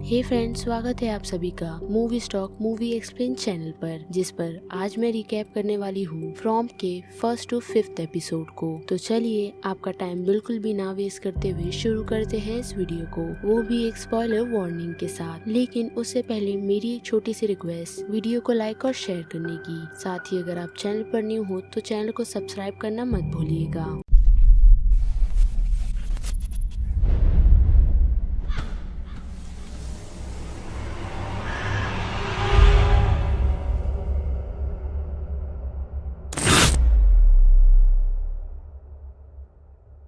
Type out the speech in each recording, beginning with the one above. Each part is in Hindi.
हे फ्रेंड्स, स्वागत है आप सभी का movie stock movie explain channel पर, जिस पर आज मैं रिकैप करने वाली हूँ फ्रॉम के 1st to 5th एपिसोड को। तो चलिए आपका टाइम बिल्कुल भी ना वेस्ट करते हुए शुरू करते हैं इस वीडियो को, वो भी एक स्पॉइलर वार्निंग के साथ। लेकिन उससे पहले मेरी एक छोटी सी रिक्वेस्ट, वीडियो को लाइक और शेयर करने की। साथ ही अगर आप चैनल पर न्यू हो तो चैनल को सब्सक्राइब करना मत भूलिएगा।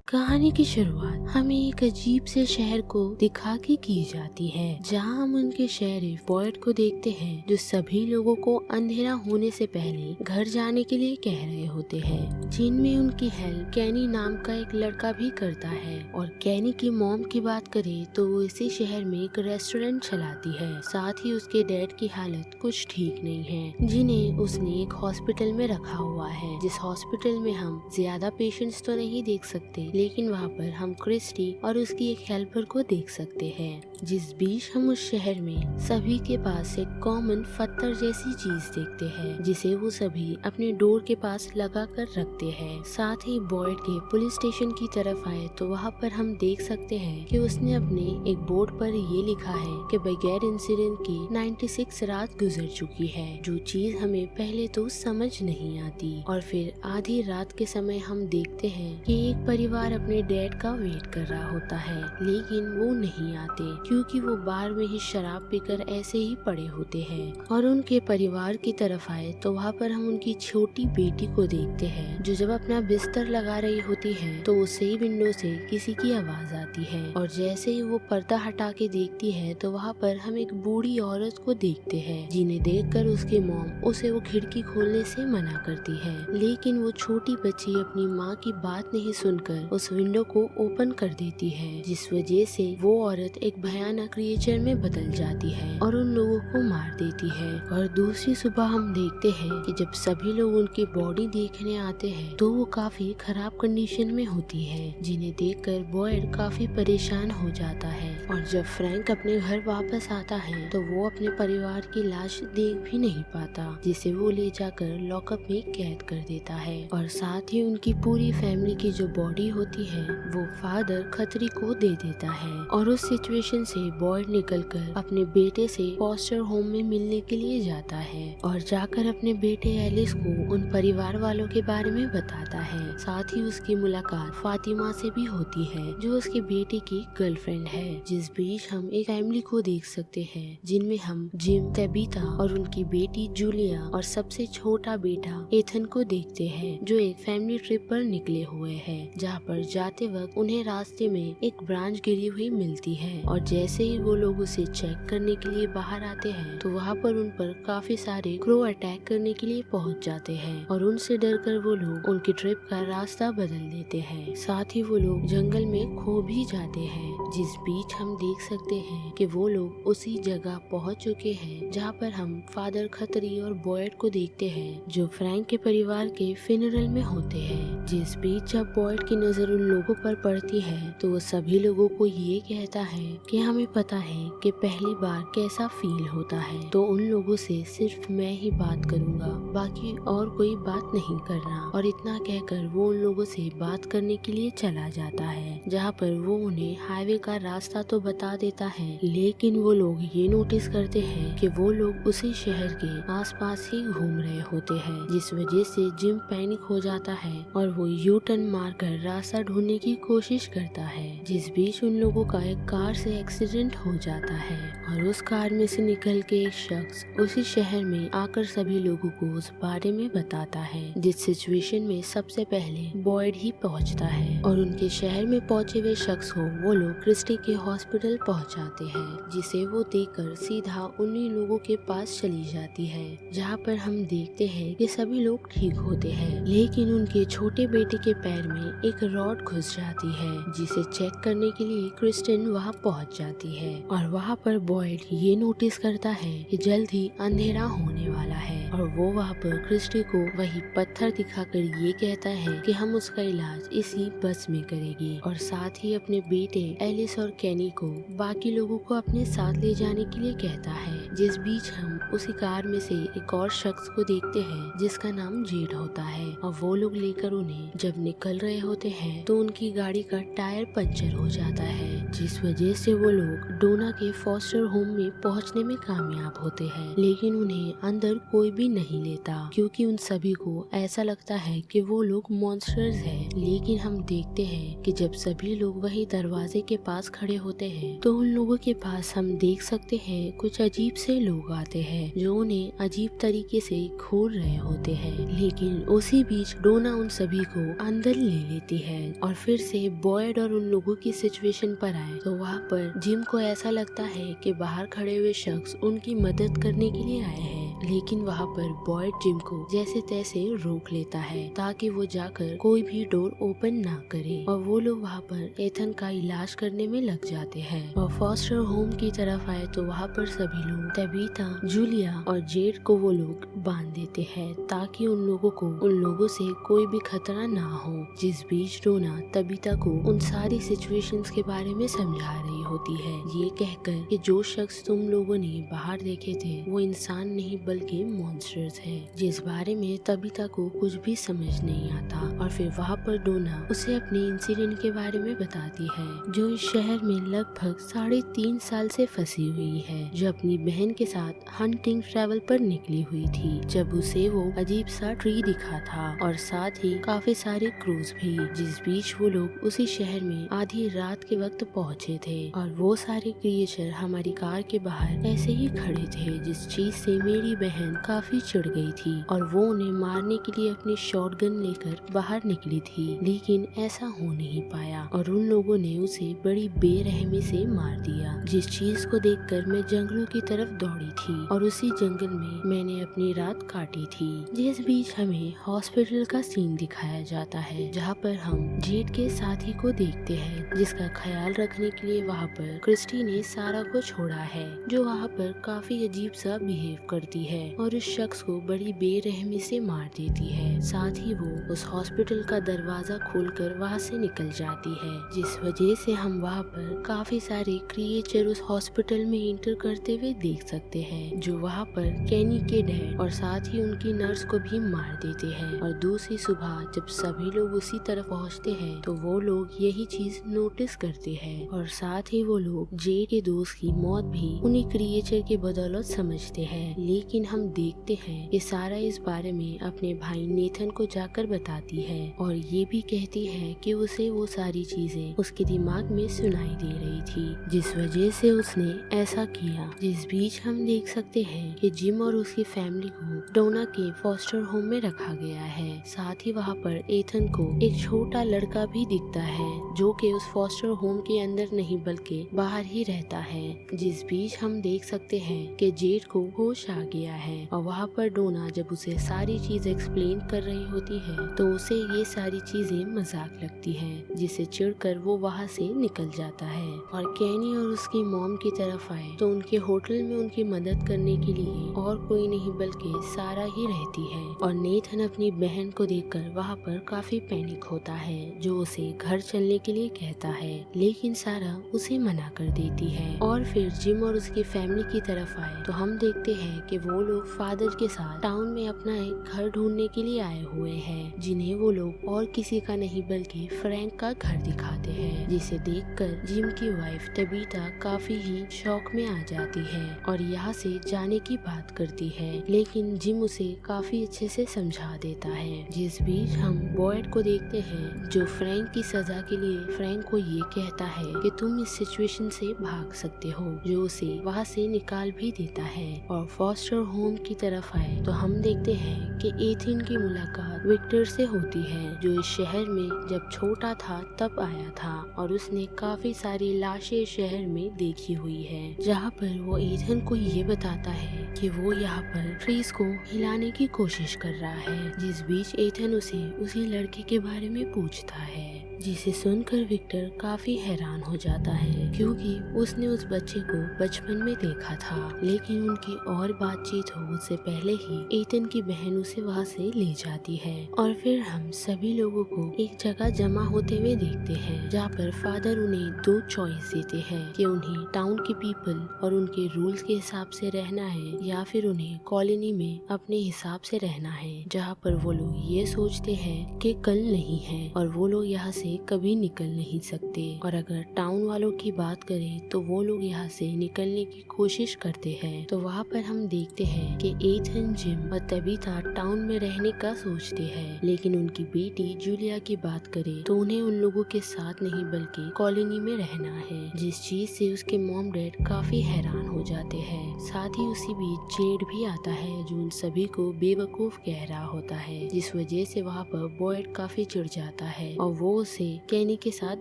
कहानी की शुरुआत हमें एक अजीब से शहर को दिखा के की जाती है, जहां हम उनके शहर बॉयड को देखते हैं, जो सभी लोगों को अंधेरा होने से पहले घर जाने के लिए कह रहे होते हैं, जिनमें उनकी हेल्प कैनी नाम का एक लड़का भी करता है। और कैनी की मॉम की बात करें तो वो इसी शहर में एक रेस्टोरेंट चलाती है। साथ ही उसके डैड की हालत कुछ ठीक नहीं है, जिन्हें उसने एक हॉस्पिटल में रखा हुआ है, जिस हॉस्पिटल में हम ज्यादा पेशेंट्स तो नहीं देख सकते, लेकिन वहाँ पर हम क्रिस्टी और उसकी एक हेल्पर को देख सकते हैं। जिस बीच हम उस शहर में सभी के पास एक कॉमन पत्थर जैसी चीज देखते हैं, जिसे वो सभी अपने डोर के पास लगा कर रखते हैं। साथ ही बॉयड के पुलिस स्टेशन की तरफ आए तो वहाँ पर हम देख सकते हैं कि उसने अपने एक बोर्ड पर ये लिखा है कि बगैर इंसिडेंट की 96 रात गुजर चुकी है, जो चीज हमें पहले तो समझ नहीं आती। और फिर आधी रात के समय हम देखते हैं कि एक परिवार अपने डैड का वेट कर रहा होता है, लेकिन वो नहीं आते क्योंकि वो बार में ही शराब पीकर ऐसे ही पड़े होते हैं। और उनके परिवार की तरफ आए तो वहाँ पर हम उनकी छोटी बेटी को देखते हैं, जो जब अपना बिस्तर लगा रही होती है तो उसे ही विंडो से किसी की आवाज आती है। और जैसे ही वो पर्दा हटा के देखती है तो वहाँ पर हम एक बूढ़ी औरत को देखते हैं, जिन्हें देखकर उसकी मॉम उसे वो खिड़की खोलने से मना करती है। लेकिन वो छोटी बच्ची अपनी माँ की बात नहीं सुनकर उस विंडो को ओपन कर देती है, जिस वजह से वो औरत एक भयानक क्रिएचर में बदल जाती है और उन लोगों को मार देती है। और दूसरी सुबह हम देखते हैं कि जब सभी लोग उनकी बॉडी देखने आते हैं तो वो काफी खराब कंडीशन में होती है, जिन्हें देखकर बॉयड काफी परेशान हो जाता है। और जब फ्रैंक अपने घर वापस आता है तो वो अपने परिवार की लाश देख भी नहीं पाता, जिसे वो ले जाकर लॉकअप में कैद कर देता है। और साथ ही उनकी पूरी फैमिली की जो बॉडी होती है वो फादर खतरी को दे देता है। और उस सिचुएशन से बॉयड निकलकर अपने बेटे से फॉस्टर होम में मिलने के लिए जाता है और जाकर अपने बेटे एलिस को उन परिवार वालों के बारे में बताता है। साथ ही उसकी मुलाकात फातिमा से भी होती है, जो उसके बेटे की गर्लफ्रेंड है। जिस बीच हम एक फैमिली को देख सकते हैं, जिनमें हम जिम, तबीता और उनकी बेटी जूलिया और सबसे छोटा बेटा एथन को देखते हैं, जो एक फैमिली ट्रिप पर निकले हुए हैं, जहाँ पर जाते वक्त उन्हें रास्ते में एक ब्रांच गिरी हुई मिलती है। और जैसे ही वो लोग उसे चेक करने के लिए बाहर आते हैं तो वहाँ पर उन पर काफी सारे क्रो अटैक करने के लिए पहुँच जाते हैं और उनसे डरकर वो लोग उनकी ट्रिप का रास्ता बदल देते हैं। साथ ही वो लोग जंगल में खो भी जाते हैं। जिस बीच हम देख सकते हैं कि वो लोग उसी जगह पहुँच चुके हैं जहाँ पर हम फादर खतरी और बॉयड को देखते हैं, जो फ्रैंक के परिवार के फ्यूनरल में होते हैं। जिस बीच जब बॉयड की नजर उन लोगों पर पड़ती है तो वो सभी लोगों को ये कहता है कि हमें पता है कि पहली बार कैसा फील होता है, तो उन लोगों से सिर्फ मैं ही बात करूंगा, बाकी और कोई बात नहीं करना। और इतना कहकर वो उन लोगों से बात करने के लिए चला जाता है, जहाँ पर वो उन्हें हाईवे का रास्ता तो बता देता है, लेकिन वो लोग ये नोटिस करते हैं कि वो लोग उसी शहर के आसपास ही घूम रहे होते हैं, जिस वजह से जिम पैनिक हो जाता है और वो यू टर्न मारकर रास्ता ढूंढने की कोशिश करता है। जिस बीच उन लोगों का एक कार से एक्सीडेंट हो जाता है और उस कार में से निकल के एक शख्स उसी शहर में आकर सभी लोगों को उस बारे में बताता है, जिस सिचुएशन में सबसे पहले बॉयड ही पहुंचता है। और उनके शहर में पहुंचे हुए शख्स को वो लोग क्रिस्टी के हॉस्पिटल पहुंचाते हैं, जिसे वो देखकर सीधा उन्हीं लोगों के पास चली जाती है, जहाँ पर हम देखते हैं कि सभी लोग ठीक होते हैं, लेकिन उनके छोटे बेटे के पैर में एक रॉड घुस जाती है, जिसे चेक करने के लिए क्रिस्टिन वहाँ पहुँच जाती है। और वहाँ पर बॉयड ये नोटिस करता है कि जल्द ही अंधेरा होने वाला है और वो वहाँ पर क्रिस्टी को वही पत्थर दिखाकर ये कहता है कि हम उसका इलाज इसी बस में करेंगे, और साथ ही अपने बेटे एलिस और केनी को बाकी लोगों को अपने साथ ले जाने के लिए कहता है। जिस बीच हम उसी कार में से एक और शख्स को देखते हैं जिसका नाम जेड होता है, और वो लोग लेकर उन्हें जब निकल रहे होते हैं तो उनकी गाड़ी का टायर पंचर हो जाता है, जिस वजह से वो लोग डोना के फॉस्टर होम में पहुंचने में कामयाब होते हैं। लेकिन उन्हें अंदर कोई भी नहीं लेता क्योंकि उन सभी को ऐसा लगता है कि वो लोग मॉन्स्टर्स हैं। लेकिन हम देखते हैं कि जब सभी लोग वही दरवाजे के पास खड़े होते हैं तो उन लोगों के पास हम देख सकते हैं कुछ अजीब से लोग आते हैं जो उन्हें अजीब तरीके से घूर रहे होते हैं। लेकिन उसी बीच डोना उन सभी को अंदर ले लेती है और फिर से बॉयड और उन लोगों की सिचुएशन पर आए तो वहाँ पर जिम को ऐसा लगता है कि बाहर खड़े हुए शख्स उनकी मदद करने के लिए आए हैं। लेकिन वहाँ पर बॉयड जिम को जैसे तैसे रोक लेता है ताकि वो जाकर कोई भी डोर ओपन ना करे, और वो लोग वहाँ पर एथन का इलाज करने में लग जाते हैं। और फॉस्टर होम की तरफ आए तो वहाँ पर सभी लोग तबीता, जूलिया और जेड को वो लोग बांध देते हैं ताकि उन लोगों से कोई भी खतरा ना हो। जिस बीच डोना तबीता को उन सारी सिचुएशंस के बारे में समझा रही होती है, ये कहकर कि जो शख्स तुम लोगों ने बाहर देखे थे वो इंसान नहीं बल्कि मॉन्स्टर्स है, जिस बारे में तबीता को कुछ भी समझ नहीं आता। और फिर वहाँ पर डोना उसे अपने इंसिडेंट के बारे में बताती है जो इस शहर में लगभग 3.5 साल से फंसी हुई है, जो अपनी बहन के साथ हंटिंग ट्रैवल पर निकली हुई थी जब उसे वो अजीब सा ट्री दिखा था, और साथ ही काफी सारे क्रूज भी। जिस बीच वो लोग उसी शहर में आधी रात के वक्त पहुँचे थे और वो सारे क्रिएचर हमारी कार के बाहर ऐसे ही खड़े थे, जिस चीज से मेरी बहन काफी चिढ़ गई थी और वो उन्हें मारने के लिए अपनी शॉटगन लेकर बाहर निकली थी। लेकिन ऐसा हो नहीं पाया और उन लोगों ने उसे बड़ी बेरहमी से मार दिया, जिस चीज को देखकर मैं जंगलों की तरफ दौड़ी थी और उसी जंगल में मैंने अपनी रात काटी थी। जिस बीच हमें हॉस्पिटल का सीन दिखाया जाता है जहाँ पर हम जेड के साथी को देखते हैं जिसका ख्याल रखने के लिए वहाँ पर क्रिस्टी ने सारा को छोड़ा है, जो वहाँ पर काफी अजीब सा बिहेव करती है और उस शख्स को बड़ी बेरहमी से मार देती है। साथ ही वो उस हॉस्पिटल का दरवाजा खोलकर वहाँ से निकल जाती है, जिस वजह से हम वहाँ पर काफी सारे क्रिएचर उस हॉस्पिटल में एंटर करते हुए देख सकते हैं, जो वहाँ पर केनी के डैड और साथ ही उनकी नर्स को भी मार देते हैं। और दूसरी सुबह जब सभी लोग उसी तरफ पहुँचते हैं तो वो लोग यही चीज नोटिस करते हैं और साथ ही वो लोग जे के दोस्त की मौत भी उन्हीं क्रिएचर के बदौलत समझते हैं। लेकिन हम देखते हैं कि सारा इस बारे में अपने भाई नेथन को जाकर बताती है और ये भी कहती है कि उसे वो सारी चीजें उसके दिमाग में सुनाई दे रही थी, जिस वजह से उसने ऐसा किया। जिस बीच हम देख सकते हैं कि जिम और उसकी फैमिली को डोना के फॉस्टर होम में रखा गया है। साथ ही वहाँ पर एथन को एक छोटा लड़का भी दिखता है जो कि उस फॉस्टर होम के अंदर नहीं बल्कि बाहर ही रहता है। जिस बीच हम देख सकते हैं कि जेड को होश आ गया है और वहाँ पर डोना जब उसे सारी चीज एक्सप्लेन कर रही होती है तो उसे ये सारी चीजें मजाक लगती है, जिसे चिढ़कर वो वहाँ से निकल जाता है। और केनी और उसकी मॉम की तरफ आए तो उनके होटल में उनकी मदद करने के लिए और कोई नहीं बल्कि सारा ही रहती है। और नेथन अपनी बहन को देखकर वहाँ पर काफी पैनिक होता है, जो उसे घर चलने के लिए कहता है, लेकिन सारा उसे मना कर देती है। और फिर जिम और उसकी फैमिली की तरफ आए तो हम देखते हैं कि वो लोग फादर के साथ टाउन में अपना एक घर ढूंढने के लिए आए हुए हैं, जिन्हें वो लोग और किसी का नहीं बल्कि फ्रैंक का घर दिखाते हैं, जिसे देखकर जिम की वाइफ तबीता काफी ही शौक में आ जाती है और यहाँ से जाने की बात करती है। लेकिन जिम उसे काफी अच्छे से समझा देता है। जिस बीच हम बॉयड को देखते हैं जो फ्रैंक की सजा के लिए फ्रैंक को ये कहता है कि तुम इस सिचुएशन से भाग सकते हो, जो उसे वहाँ से निकाल भी देता है। और फॉस्टर होम की तरफ आए तो हम देखते हैं कि एथन की मुलाकात विक्टर से होती है, जो इस शहर में जब छोटा था तब आया था और उसने काफी सारी लाशें शहर में देखी हुई है, जहाँ पर वो एथन को ये बताता है कि वो यहाँ पर ट्रीज को हिलाने की कोशिश कर रहा है। जिस बीच एथन उसे उसी लड़के के बारे में पूछता है, जिसे सुनकर विक्टर काफी हैरान हो जाता है, क्योंकि उसने उस बच्चे को बचपन में देखा था। लेकिन उनकी और बातचीत हो उससे पहले ही एथन की बहन उसे वहाँ से ले जाती है और फिर हम सभी लोगों को एक जगह जमा होते हुए देखते हैं, जहाँ पर फादर उन्हें दो चॉइस देते हैं कि उन्हें टाउन के पीपल और उनके रूल्स के हिसाब से रहना है या फिर उन्हें कॉलोनी में अपने हिसाब से रहना है, जहाँ पर वो लोग ये सोचते हैं कि कल नहीं है और वो लोग यहाँ से कभी निकल नहीं सकते। और अगर टाउन वालों की बात करें तो वो लोग यहाँ से निकलने की कोशिश करते हैं। तो वहाँ पर हम देखते हैं कि एथन, जिम और तबीता टाउन में रहने का सोचते हैं, लेकिन उनकी बेटी जूलिया की बात करें तो उन्हें उन लोगों के साथ नहीं बल्कि कॉलोनी में रहना है, जिस चीज से उसके मॉम डैड काफी हैरान हो जाते हैं। साथ ही उसी बीच जेड भी आता है, जो उन सभी को बेवकूफ कह रहा होता है, जिस वजह से वहाँ पर बॉयड काफी चिढ़ जाता है और वो उसे कैनी के साथ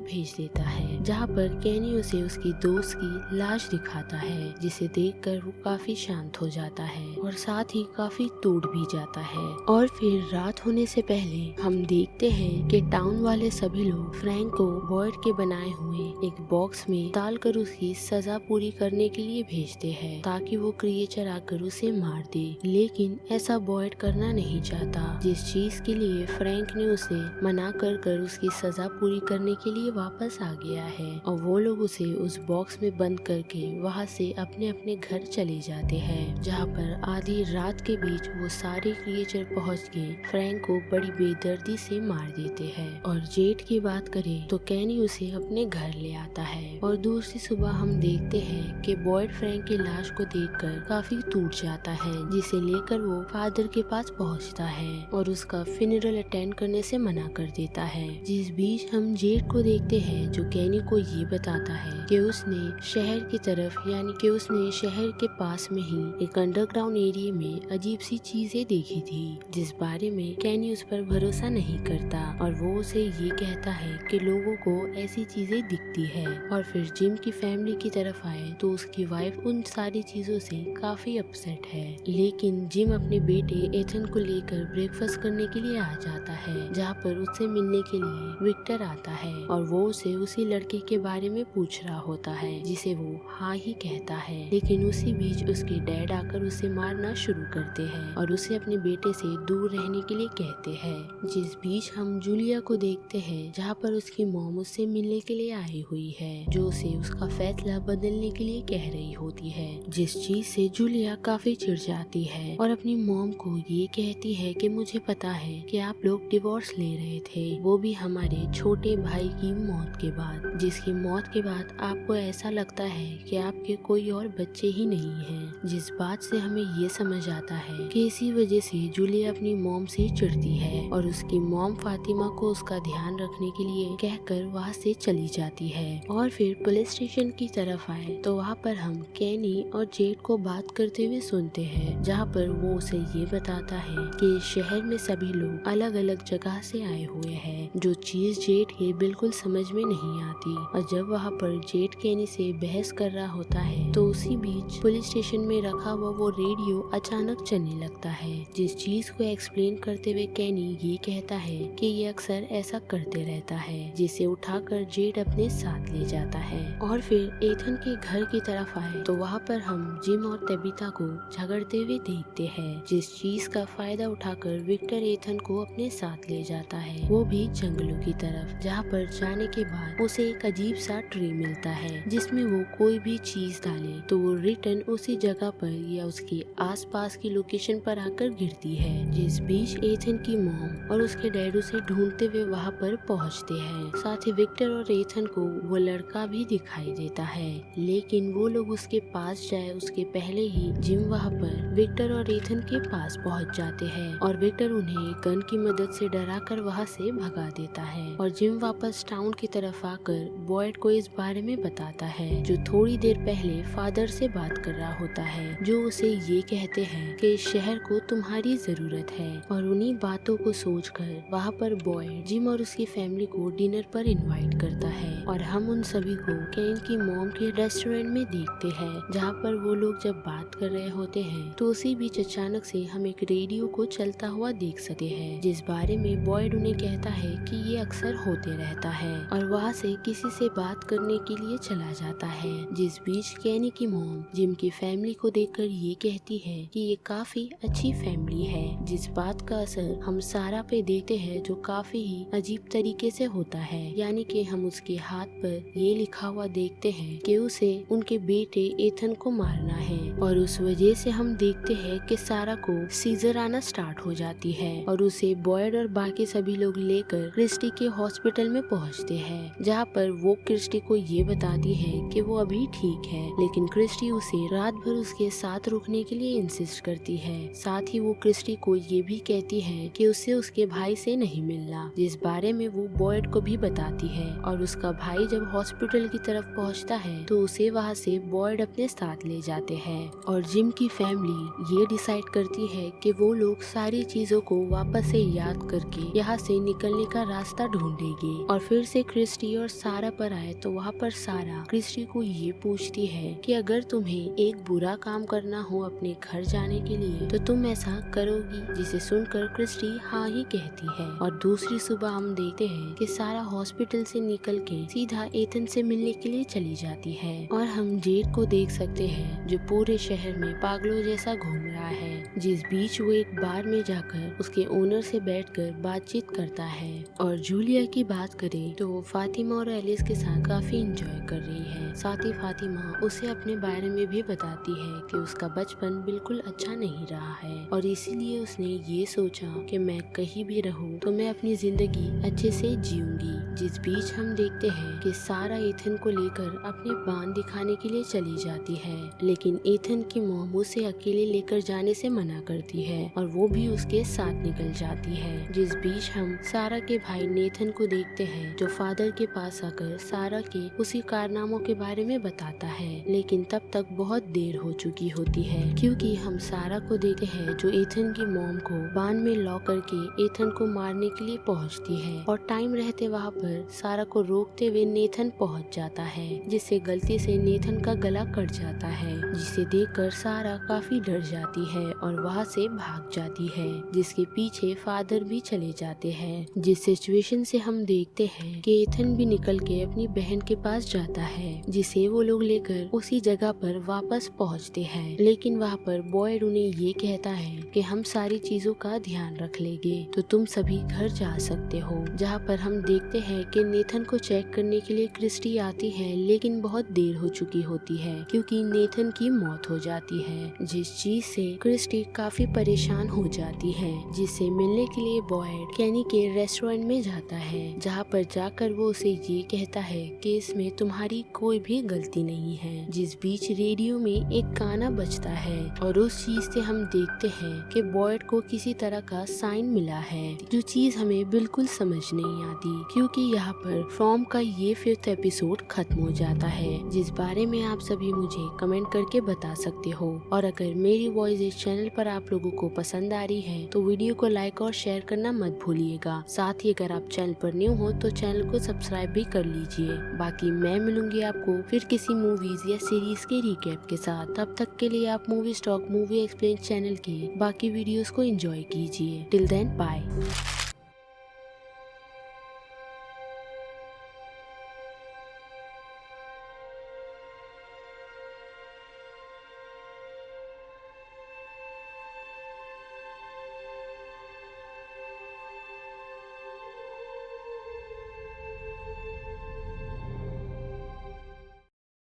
भेज देता है, जहाँ पर कैनी उसे उसकी दोस्त की लाश दिखाता है, जिसे देखकर वो काफी शांत हो जाता है और साथ ही काफी टूट भी जाता है। और फिर रात होने से पहले हम देखते हैं कि टाउन वाले सभी लोग फ्रैंक को बॉयड के बनाए हुए एक बॉक्स में डालकर उसकी सजा पूरी करने के लिए भेजते हैं, ताकि वो क्रिएचर आकर उसे मार दे। लेकिन ऐसा बॉयड करना नहीं चाहता, जिस चीज के लिए फ्रैंक ने उसे मना कर उसकी सजा पूरी करने के लिए वापस आ गया है। और वो लोग उसे उस बॉक्स में बंद करके वहाँ से अपने अपने घर चले जाते हैं, जहाँ पर आधी रात के बीच वो सारे क्रिएचर पहुँच के फ्रैंक को बड़ी बेदर्दी से मार देते हैं। और जेड की बात करें तो कैनी उसे अपने घर ले आता है और दूसरी सुबह हम देखते हैं कि बॉयड फ्रैंक की लाश को देखकर काफी टूट जाता है, जिसे लेकर वो फादर के पास पहुँचता है और उसका फ्यूनरल अटेंड करने से मना कर देता है। जिस बीच हम जेड को देखते हैं, जो कैनी को ये बताता है कि उसने शहर की तरफ यानी कि उसने शहर के पास में ही एक अंडरग्राउंड एरिया में अजीब सी चीजें देखी थी, जिस बारे में कैनी उस पर भरोसा नहीं करता और वो उसे ये कहता है कि लोगों को ऐसी चीजें दिखती है। और फिर जिम की फैमिली की तरफ आए तो उसकी वाइफ उन सारी चीजों से काफी अपसेट है, लेकिन जिम अपने बेटे एथन को लेकर ब्रेकफास्ट करने के लिए आ जाता है, जहाँ पर उससे मिलने के लिए विक्टर आता है और वो उसे उसी लड़के के बारे में पूछ रहा होता है, जिसे वो हाँ ही कहता है। लेकिन उसी बीच उसके डैड आकर उसे मारना शुरू करते हैं और उसे अपने बेटे से दूर रहने के लिए कहते हैं। जिस बीच हम जूलिया को देखते हैं, जहाँ पर उसकी मॉम उससे मिलने के लिए आई हुई है, जो उसे उसका फैसला बदलने के लिए कह रही होती है, जिस चीज से जूलिया काफी चिढ़ जाती है और अपनी मॉम को ये कहती है कि मुझे पता है कि आप लोग डिवोर्स ले रहे थे, वो भी हमारे छोटे भाई की मौत के बाद, जिसकी मौत के बाद आपको ऐसा लगता है कि आपके कोई और बच्चे ही नहीं हैं। जिस बात से हमें ये समझ आता है कि इसी वजह से जूलिया अपनी मॉम से चिढ़ती है और उसकी मॉम फातिमा को उसका ध्यान रखने के लिए कहकर वहाँ से चली जाती है। और फिर पुलिस स्टेशन की तरफ आए तो वहाँ पर हम कैनी और जेड को बात करते हुए सुनते हैं, जहाँ पर वो उसे ये बताता है कि शहर में सभी लोग अलग अलग जगह से आए हुए हैं, जो चीज जेड के बिल्कुल समझ में नहीं आती। और जब वहाँ पर जेड कैनी से बहस कर रहा होता है तो उसी बीच पुलिस स्टेशन में रखा हुआ वो रेडियो अचानक चलने लगता है, जिस चीज को एक्सप्लेन करते हुए कैनी ये कहता है कि ये अक्सर ऐसा करते रहता है, जिसे उठाकर जेड अपने साथ ले जाता है। और फिर एथन के घर की तरफ आए तो वहाँ पर हम जिम और तबीता को झगड़ते हुए देखते हैं, जिस चीज का फायदा उठाकर विक्टर एथन को अपने साथ ले जाता है, वो भी जंगलों की तरफ, जहाँ पर जाने के बाद उसे एक अजीब सा ट्री मिलता है, जिसमें वो कोई भी चीज डाले तो वो रिटर्न उसी जगह पर या उसके आसपास की लोकेशन पर आकर गिरती है। जिस बीच एथन की मॉम और उसके डैड उसे ढूंढते हुए वहाँ पर पहुँचते हैं। साथ ही विक्टर और एथन को वो लड़का भी दिखाई देता है, लेकिन वो लोग उसके पास जाए उसके पहले ही जिम वहाँ पर विक्टर और एथन के पास पहुँच जाते हैं और विक्टर उन्हें गन की मदद से डराकर वहाँ से भगा देता है। और जिम वापस टाउन की तरफ आकर बॉयड को इस बारे में बताता है जो थोड़ी देर पहले फादर से बात कर रहा होता है, जो उसे ये कहते हैं कि इस शहर को तुम्हारी जरूरत है। और उन्हीं बातों को सोचकर वहाँ पर बॉयड जिम और उसकी फैमिली को डिनर पर इनवाइट करता है और हम उन सभी को केन की मॉम के रेस्टोरेंट में देखते हैं, जहाँ पर वो लोग जब बात कर रहे होते हैं तो उसी बीच अचानक से हम एक रेडियो को चलता हुआ देख सकते हैं, जिस बारे में बॉयड उन्हें कहता है कि ये अक्सर होते रहता है और वहाँ से किसी से बात करने के लिए चला जाता है। जिस बीच केनी की मॉम जिम की फैमिली को देखकर ये कहती है कि ये काफी अच्छी फैमिली है, जिस बात का असर हम सारा पे देखते हैं जो काफी ही अजीब तरीके से होता है, यानी कि हम उसके हाथ पर ये लिखा हुआ देखते हैं कि उसे उनके बेटे एथन को मारना है और उस वजह से हम देखते हैं कि सारा को सीजर आना स्टार्ट हो जाती है और उसे बॉयड और बाकी सभी लोग लेकर क्रिस्टी के हॉस्पिटल में पहुंचते हैं, जहां पर वो क्रिस्टी को ये बताती है कि वो अभी ठीक है, लेकिन क्रिस्टी उसे रात भर उसके साथ रुकने के लिए इंसिस्ट करती है। साथ ही वो क्रिस्टी को ये भी कहती है कि उसे उसके भाई से नहीं मिलना, जिस बारे में वो बॉयड को भी बताती है और उसका भाई जब हॉस्पिटल की तरफ पहुंचता है तो उसे वहां से बॉयड अपने साथ ले जाते हैं और जिम की फैमिली ये डिसाइड करती है कि वो लोग सारी चीजों को वापस से याद करके यहाँ से निकलने का रास्ता ढूंढेगी और फिर से क्रिस्टी और सारा पर आए तो वहाँ पर सारा क्रिस्टी को ये पूछती है कि अगर तुम्हें एक बुरा काम करना हो अपने घर जाने के लिए तो तुम ऐसा करोगी, जिसे सुनकर क्रिस्टी हाँ ही कहती है। और दूसरी सुबह हम देखते हैं कि सारा हॉस्पिटल से निकल के सीधा एथन से मिलने के लिए चली जाती है और हम जेड को देख सकते हैं जो पूरे शहर में पागलों जैसा घूम रहा है, जिस बीच वो एक बार में जाकर उसके ओनर से बैठकर बातचीत करता है। और जूलिया की बात करें तो वो फातिमा और एलिस के साथ काफी एंजॉय कर रही है। साथ ही फातिमा उसे अपने बारे में भी बताती है कि उसका बचपन बिल्कुल अच्छा नहीं रहा है और इसीलिए उसने ये सोचा कि मैं कहीं भी रहूं तो मैं अपनी जिंदगी अच्छे से जीऊंगी। जिस बीच हम देखते हैं कि सारा एथन को लेकर अपने बांध दिखाने के लिए चली जाती है, लेकिन एथन की मॉम उसे अकेले लेकर जाने से मना करती है और वो भी उसके साथ निकल जाती है। जिस बीच हम सारा के भाई नेथन को देखते हैं जो फादर के पास आकर सारा के उसी कारनामों के बारे में बताता है, लेकिन तब तक बहुत देर हो चुकी होती है क्योंकि हम सारा को देखते हैं जो एथन की मॉम को बांध में लॉक करके एथन को मारने के लिए पहुंचती है और टाइम रहते वहाँ पर सारा को रोकते हुए नेथन पहुंच जाता है, जिससे गलती से नेथन का गला कट जाता है, जिसे देखकर सारा काफी डर जाती है और वहाँ से भाग जाती है, जिसके पीछे फादर भी चले जाते हैं। जिस सिचुएशन से हम देखते हैं कि एथन भी निकल के अपनी बहन के पास जाता है, जिसे वो लोग लेकर उसी जगह पर वापस पहुँचते हैं, लेकिन वहाँ पर बॉयड उन्हें ये कहता है कि हम सारी चीजों का ध्यान रख लेंगे तो तुम सभी घर जा सकते हो। जहाँ पर हम देखते हैं कि नेथन को चेक करने के लिए क्रिस्टी आती है, लेकिन बहुत देर हो चुकी होती है क्योंकि नेथन की मौत हो जाती है, जिस चीज से क्रिस्टी काफी परेशान हो जाती है, जिससे मिलने के लिए बॉयड केनी के रेस्टोरेंट में जाता है, जहाँ पर जाकर वो उसे ये कहता है कि इसमें तुम्हारी कोई भी गलती नहीं है। जिस बीच रेडियो में एक गाना बजता है और उस चीज से हम देखते हैं कि बॉयड को किसी तरह का साइन मिला है, जो चीज हमें बिल्कुल समझ नहीं आती क्योंकि यहाँ पर फ्रॉम का ये 5th एपिसोड खत्म हो जाता है, जिस बारे में आप सभी मुझे कमेंट करके बता सकते हो। और अगर मेरी वॉइस इस चैनल पर आप लोगों को पसंद आ रही है तो वीडियो को लाइक और शेयर करना मत भूलिएगा। साथ ही अगर आप चैनल पर न्यू हो तो चैनल को सब्सक्राइब भी कर लीजिए। बाकी मैं मिलूंगी आपको फिर किसी मूवीज या सीरीज के रिकैप के साथ। तब तक के लिए आप movie stock movie explain channel के बाकी वीडियोस को एंजॉय कीजिए। Till then bye.